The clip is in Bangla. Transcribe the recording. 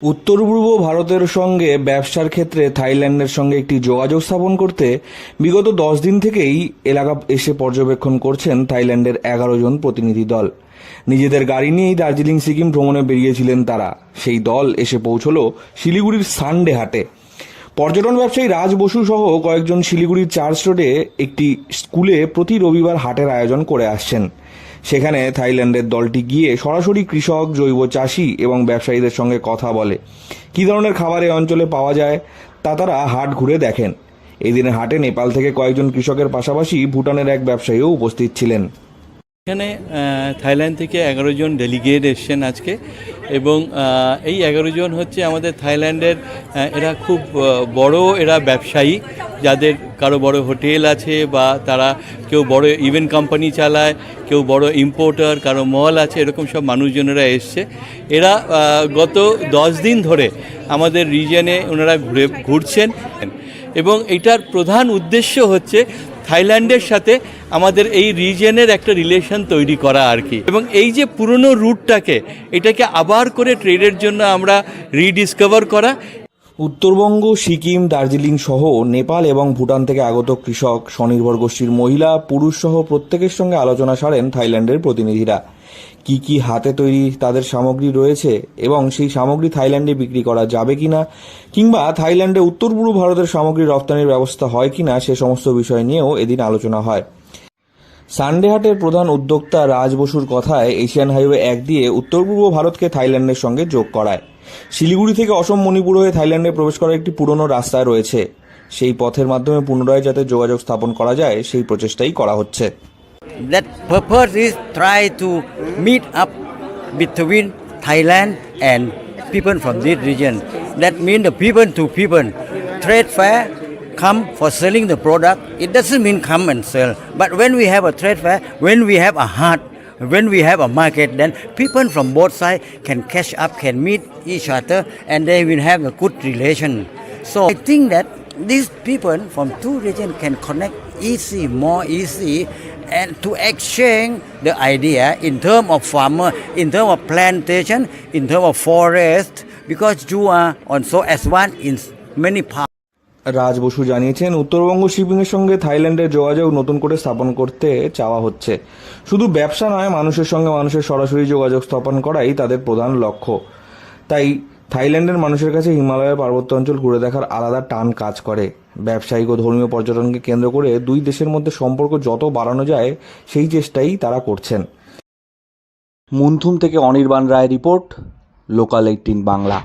উত্তর পূর্ব ভারতের সঙ্গে ব্যবসার ক্ষেত্রে থাইল্যান্ডের সঙ্গে একটি যোগাযোগ স্থাপন করতে বিগত 10 দিন থেকেই এলাকা এসে পর্যবেক্ষণ করছেন থাইল্যান্ডের 11 জন প্রতিনিধি দল। নিজেদের গাড়ি নিয়েই দার্জিলিং সিকিম ভ্রমণে বেরিয়েছিলেন তারা। সেই দল এসে পৌঁছলো শিলিগুড়ির সানডে হাটে। পর্যটন ব্যবসায়ী রাজ বসু সহ কয়েকজন শিলিগুড়ির চার্চ রোডে একটি স্কুলে প্রতি রবিবার হাটের আয়োজন করে আসছেন। সেখানে থাইল্যান্ডের দলটি গিয়ে সরাসরি কৃষক, জৈব চাষি এবং ব্যবসায়ীদের সঙ্গে কথা বলে। কী ধরনের খাবার এই অঞ্চলে পাওয়া যায় তা তারা হাট ঘুরে দেখেন। এই দিনের হাটে নেপাল থেকে কয়েকজন কৃষকের পাশাপাশি ভুটানের এক ব্যবসায়ীও উপস্থিত ছিলেন। এখানে থাইল্যান্ড থেকে 11 জন ডেলিগেট এসছেন আজকে, এবং এই 11 জন হচ্ছে আমাদের থাইল্যান্ডের এরা খুব বড় ব্যবসায়ী, যাদের কারো বড় হোটেল আছে বা তারা কেউ বড় ইভেন্ট কোম্পানি চালায়, কেউ বড় ইম্পোর্টার, কারো মল আছে, এরকম সব মানুষজনেরা এসছে। এরা গত 10 দিন ধরে আমাদের রিজিয়নে ওনারা ঘুরছেন, এবং এটার প্রধান উদ্দেশ্য হচ্ছে থাইল্যান্ডের সাথে আমাদের এই রিজিয়নের একটা রিলেশন তৈরি করা আর কি, এবং এই যে পুরনো রুটটাকে এটাকে আবার করে ট্রেডের জন্য আমরা রিডিসকভার করা। উত্তরবঙ্গ, সিকিম, দার্জিলিং সহ নেপাল এবং ভুটান থেকে আগত কৃষক, স্বনির্ভর গোষ্ঠীর মহিলা, পুরুষ সহ প্রত্যেকের সঙ্গে আলোচনা সারেন থাইল্যান্ডের প্রতিনিধিরা। কি কি হাতে তৈরি তাদের সামগ্রী রয়েছে এবং সেই সামগ্রী থাইল্যান্ডে বিক্রি করা যাবে কিনা, কিংবা থাইল্যান্ডে উত্তর পূর্ব ভারতের সামগ্রী রপ্তানির ব্যবস্থা হয় কিনা, সে সমস্ত বিষয় নিয়েও এদিন আলোচনা হয়। সানডে হাটের প্রধান উদ্যোক্তা রাজ বসুর কথায় এশিয়ান হাইওয়ে 1 দিয়ে উত্তর পূর্ব ভারতকে থাইল্যান্ডের সঙ্গে যোগ করায়। শিলিগুড়ি থেকে অসম, মণিপুর হয়ে থাইল্যান্ডে প্রবেশ করার একটি পুরনো রাস্তা রয়েছে। সেই পথের মাধ্যমে পুনরায় যাতে যোগাযোগ স্থাপন করা যায় সেই প্রচেষ্টাই করা হচ্ছে। That purpose is try to meet up between Thailand and people from this region. That means the people to people trade fair come for selling the product. It doesn't mean come and sell. But when we have a trade fair, when we have a heart, when we have a market, then people from both sides can catch up, can meet each other, and they will have a good relation. So I think that these people from two regions can connect easy, more easy, and to exchange the idea in terms of farmer, in terms of plantation, in terms of forest, because you are also as one in many parts. রাজ বসু জানিয়েছেন, উত্তরবঙ্গ শিপিংয়ের সঙ্গে থাইল্যান্ডের যোগাযোগ নতুন করে স্থাপন করতে চাওয়া হচ্ছে। শুধু ব্যবসা নয়, মানুষের সঙ্গে মানুষের সরাসরি যোগাযোগ স্থাপন করাই তাদের প্রধান লক্ষ্য। তাই থাইল্যান্ডের মানুষের কাছে হিমালয়ের পার্বত্য অঞ্চল ঘুরে দেখার আলাদা টান কাজ করে। ব্যবসায়িক ও ধর্মীয় পর্যটনকে কেন্দ্র করে দুই দেশের মধ্যে সম্পর্ক যত বাড়ানো যায় সেই চেষ্টাই তারা করছেন। মুনথুম থেকে অনির্বাণ রায় রিপোর্ট, লোকাল 18 বাংলা।